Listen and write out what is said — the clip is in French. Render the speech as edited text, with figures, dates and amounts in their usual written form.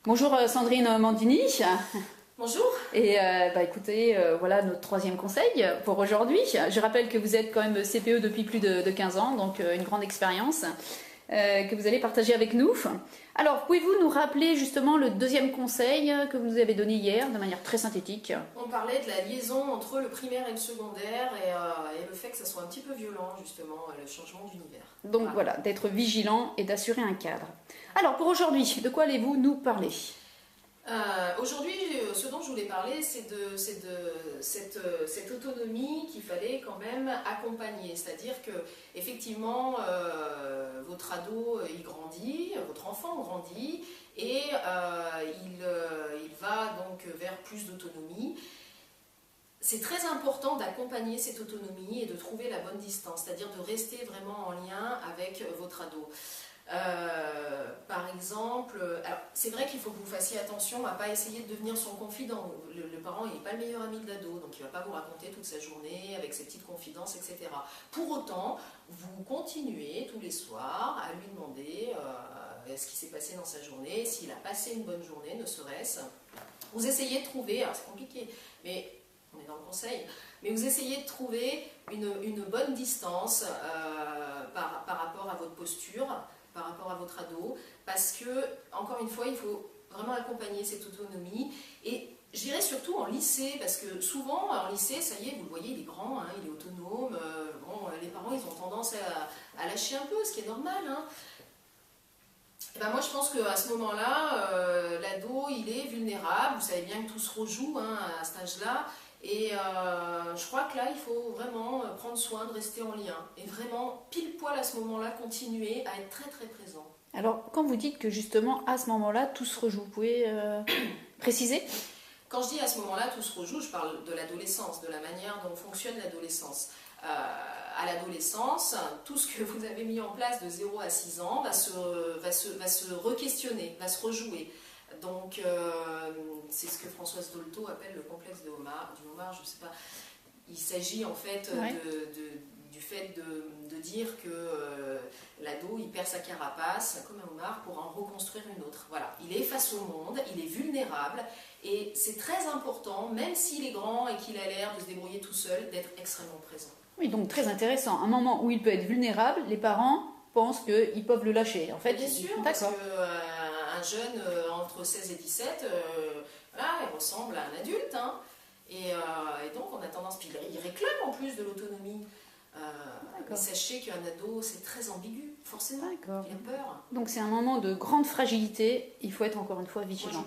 Bonjour Sandrine Mandini. Bonjour. Et écoutez, voilà notre troisième conseil pour aujourd'hui. Je rappelle que vous êtes quand même CPE depuis plus de 15 ans, donc une grande expérience que vous allez partager avec nous. Alors, pouvez-vous nous rappeler justement le deuxième conseil que vous nous avez donné hier de manière très synthétique? On parlait de la liaison entre le primaire et le secondaire et le fait que ça soit un petit peu violent justement, le changement d'univers. Donc voilà, d'être vigilant et d'assurer un cadre. Alors pour aujourd'hui, de quoi allez-vous nous parler? Aujourd'hui, ce dont je voulais parler, c'est de cette autonomie qu'il fallait quand même accompagner. C'est-à-dire que, effectivement, votre ado, il grandit, votre enfant grandit, et il va donc vers plus d'autonomie. C'est très important d'accompagner cette autonomie et de trouver la bonne distance, c'est-à-dire de rester vraiment en lien avec votre ado. Par exemple, c'est vrai qu'il faut que vous fassiez attention à ne pas essayer de devenir son confident. Le parent n'est pas le meilleur ami de l'ado, donc il ne va pas vous raconter toute sa journée avec ses petites confidences, etc. Pour autant, vous continuez tous les soirs à lui demander ce qui s'est passé dans sa journée, s'il a passé une bonne journée, ne serait-ce. Vous essayez de trouver, alors c'est compliqué, mais on est dans le conseil, mais vous essayez de trouver une bonne distance par rapport à votre posture, par rapport à votre ado, parce que, encore une fois, il faut vraiment accompagner cette autonomie, et je dirais surtout en lycée, parce que souvent, en lycée, ça y est, vous le voyez, il est grand, hein, il est autonome, les parents, ils ont tendance à lâcher un peu, ce qui est normal, hein. Et ben moi, je pense qu'à ce moment-là, l'ado, il est vulnérable, vous savez bien que tout se rejoue, hein, à cet âge-là, et je crois que là, il faut vraiment prendre soin de rester en lien. Et vraiment, pile poil à ce moment-là, continuer à être très très présent. Alors, quand vous dites que justement, à ce moment-là, tout se rejoue, vous pouvez préciser? Quand je dis à ce moment-là, tout se rejoue, je parle de l'adolescence, de la manière dont fonctionne l'adolescence. À l'adolescence, tout ce que vous avez mis en place de 0 à 6 ans va se re-questionner, va se rejouer. Donc, c'est ce que Françoise Dolto appelle le complexe du homard, je ne sais pas. Il s'agit en fait du fait de dire que l'ado, il perd sa carapace comme un homard pour en reconstruire une autre. Voilà, il est face au monde, il est vulnérable, et c'est très important, même s'il est grand et qu'il a l'air de se débrouiller tout seul, d'être extrêmement présent. Oui, donc très intéressant. Un moment où il peut être vulnérable, les parents pensent qu'ils peuvent le lâcher. En fait, bien sûr, parce qu'un jeune entre 16 et 17, voilà, il ressemble à un adulte, hein. Et donc on a tendance, puis il réclame en plus de l'autonomie. Mais sachez qu'un ado, c'est très ambigu, forcément. Il a peur. Donc c'est un moment de grande fragilité, il faut être encore une fois vigilant.